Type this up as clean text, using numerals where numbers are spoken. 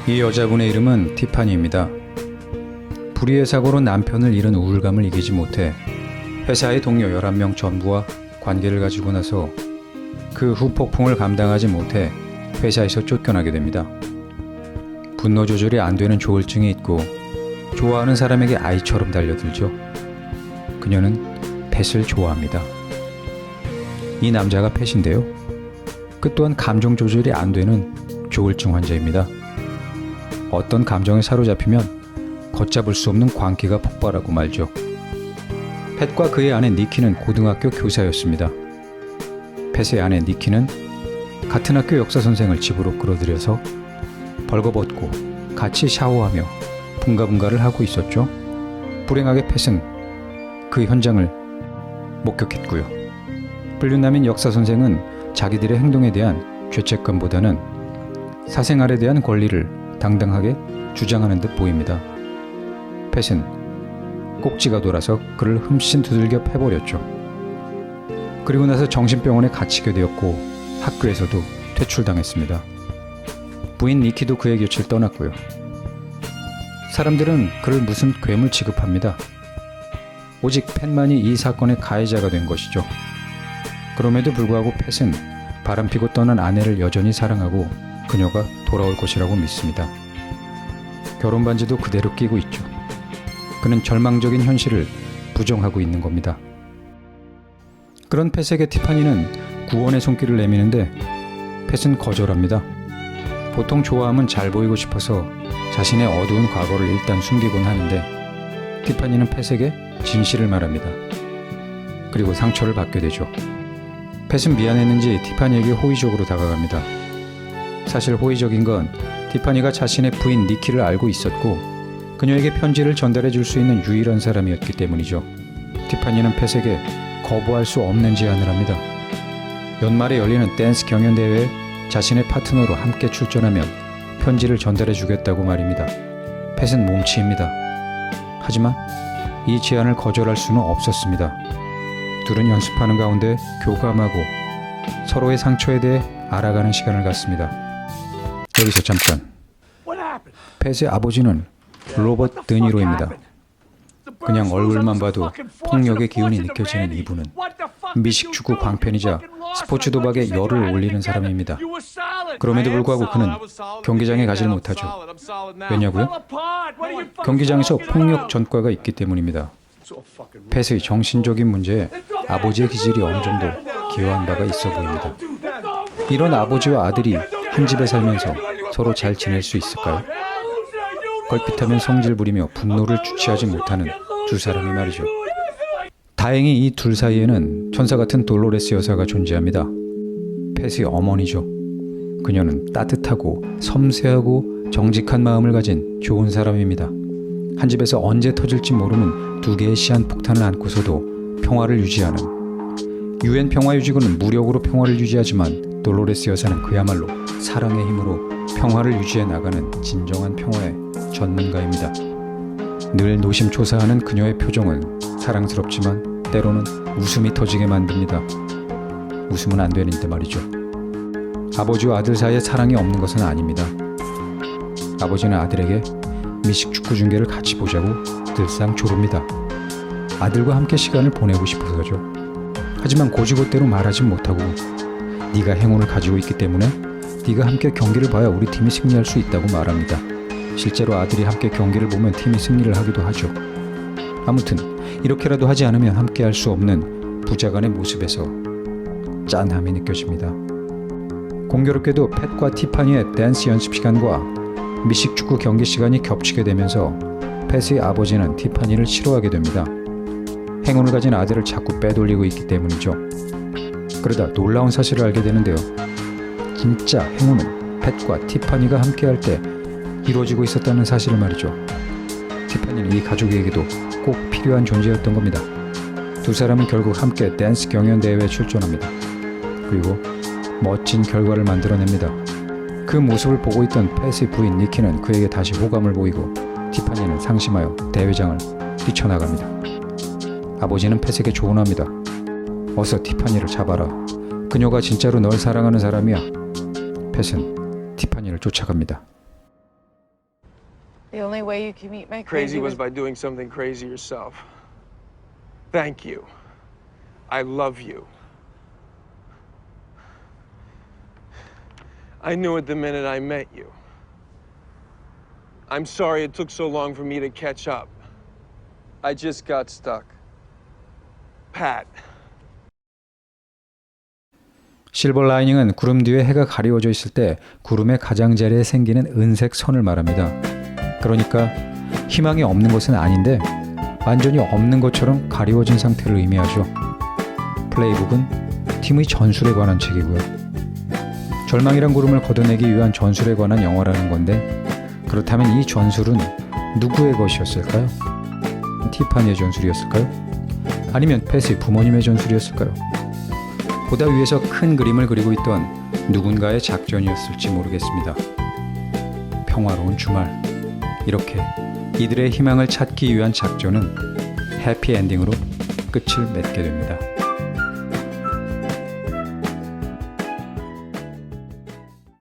이 여자분의 이름은 티파니입니다. 불의의 사고로 남편을 잃은 우울감을 이기지 못해 회사의 동료 11명 전부와 관계를 가지고 나서 그 후폭풍을 감당하지 못해 회사에서 쫓겨나게 됩니다. 분노 조절이 안 되는 조울증이 있고 좋아하는 사람에게 아이처럼 달려들죠. 그녀는 펫을 좋아합니다. 이 남자가 펫인데요. 그 또한 감정 조절이 안 되는 조울증 환자입니다. 어떤 감정에 사로잡히면 걷잡을 수 없는 광기가 폭발하고 말죠. 펫과 그의 아내 니키는 고등학교 교사였습니다. 펫의 아내 니키는 같은 학교 역사 선생을 집으로 끌어들여서 벌거벗고 같이 샤워하며 분가분가를 하고 있었죠. 불행하게 펫은 그 현장을 목격했고요. 불륜남인 역사 선생은 자기들의 행동에 대한 죄책감보다는 사생활에 대한 권리를 당당하게 주장하는 듯 보입니다. 펫은 꼭지가 돌아서 그를 흠씬 두들겨 패버렸죠. 그리고 나서 정신병원에 갇히게 되었고 학교에서도 퇴출당했습니다. 부인 니키도 그의 곁을 떠났고요. 사람들은 그를 무슨 괴물 취급합니다. 오직 펫만이 이 사건의 가해자가 된 것이죠. 그럼에도 불구하고 펫은 바람피고 떠난 아내를 여전히 사랑하고 그녀가 돌아올 것이라고 믿습니다. 결혼 반지도 그대로 끼고 있죠. 그는 절망적인 현실을 부정하고 있는 겁니다. 그런 펫에게 티파니는 구원의 손길을 내미는데 펫은 거절합니다. 보통 좋아함은 잘 보이고 싶어서 자신의 어두운 과거를 일단 숨기곤 하는데 티파니는 펫에게 진실을 말합니다. 그리고 상처를 받게 되죠. 펫은 미안했는지 티파니에게 호의적으로 다가갑니다. 사실 호의적인 건 티파니가 자신의 부인 니키를 알고 있었고 그녀에게 편지를 전달해 줄 수 있는 유일한 사람이었기 때문이죠. 티파니는 펫에게 거부할 수 없는 제안을 합니다. 연말에 열리는 댄스 경연대회에 자신의 파트너로 함께 출전하면 편지를 전달해 주겠다고 말입니다. 펫은 몸치입니다. 하지만 이 제안을 거절할 수는 없었습니다. 둘은 연습하는 가운데 교감하고 서로의 상처에 대해 알아가는 시간을 갖습니다. 여기서 잠깐. 펫의 아버지는 로버트 드니로입니다. 그냥 얼굴만 봐도 폭력의 기운이 느껴지는 이분은 미식축구 광팬이자 스포츠 도박에 열을 올리는 사람입니다. 그럼에도 불구하고 그는 경기장에 가질 못하죠. 왜냐고요? 경기장에서 폭력 전과가 있기 때문입니다. 펫의 정신적인 문제에 아버지의 기질이 어느 정도 기여한 바가 있어 보입니다. 이런 아버지와 아들이 한 집에 살면서 서로 잘 지낼 수 있을까요? 걸핏하면 성질 부리며 분노를 주체하지 못하는 두 사람이 말이죠. 다행히 이 둘 사이에는 천사 같은 돌로레스 여사가 존재합니다. 펫의 어머니죠. 그녀는 따뜻하고 섬세하고 정직한 마음을 가진 좋은 사람입니다. 한 집에서 언제 터질지 모르는 두 개의 시한폭탄을 안고서도 평화를 유지하는 UN 평화유지군은 무력으로 평화를 유지하지만 돌로레스 여사는 그야말로 사랑의 힘으로 평화를 유지해 나가는 진정한 평화의 전문가입니다. 늘 노심초사하는 그녀의 표정은 사랑스럽지만 때로는 웃음이 터지게 만듭니다. 웃으면 안 되는데 말이죠. 아버지와 아들 사이에 사랑이 없는 것은 아닙니다. 아버지는 아들에게 미식축구 중계를 같이 보자고 늘상 조릅니다. 아들과 함께 시간을 보내고 싶어서죠. 하지만 고지고대로 말하진 못하고 네가 행운을 가지고 있기 때문에 네가 함께 경기를 봐야 우리 팀이 승리할 수 있다고 말합니다. 실제로 아들이 함께 경기를 보면 팀이 승리를 하기도 하죠. 아무튼 이렇게라도 하지 않으면 함께 할 수 없는 부자간의 모습에서 짠함이 느껴집니다. 공교롭게도 펫과 티파니의 댄스 연습 시간과 미식축구 경기 시간이 겹치게 되면서 펫의 아버지는 티파니를 싫어하게 됩니다. 행운을 가진 아들을 자꾸 빼돌리고 있기 때문이죠. 그러다 놀라운 사실을 알게 되는데요. 진짜 행운은 펫과 티파니가 함께할 때 이루어지고 있었다는 사실을 말이죠. 티파니는 이 가족에게도 꼭 필요한 존재였던 겁니다. 두 사람은 결국 함께 댄스 경연대회에 출전합니다. 그리고 멋진 결과를 만들어냅니다. 그 모습을 보고 있던 펫의 부인 니키는 그에게 다시 호감을 보이고 티파니는 상심하여 대회장을 뛰쳐나갑니다. 아버지는 펫에게 조언합니다. 어서 티파니를 잡아라. 그녀가 진짜로 널 사랑하는 사람이야. 펫은 티파니를 쫓아갑니다. The only way you can meet my Crazy was by doing something crazy yourself. Thank you. I love you. I knew it the minute I met you. I'm sorry it took so long for me to catch up. I just got stuck. Pat. 실버 라이닝은 구름 뒤에 해가 가리워져 있을 때 구름의 가장자리에 생기는 은색 선을 말합니다. 그러니까 희망이 없는 것은 아닌데 완전히 없는 것처럼 가리워진 상태를 의미하죠. 플레이북은 팀의 전술에 관한 책이고요. 절망이란 구름을 걷어내기 위한 전술에 관한 영화라는 건데 그렇다면 이 전술은 누구의 것이었을까요? 티파니의 전술이었을까요? 아니면 팻의 부모님의 전술이었을까요? 보다 위에서 큰 그림을 그리고 있던 누군가의 작전이었을지 모르겠습니다. 평화로운 주말. 이렇게 이들의 희망을 찾기 위한 작전은 해피엔딩으로 끝을 맺게 됩니다.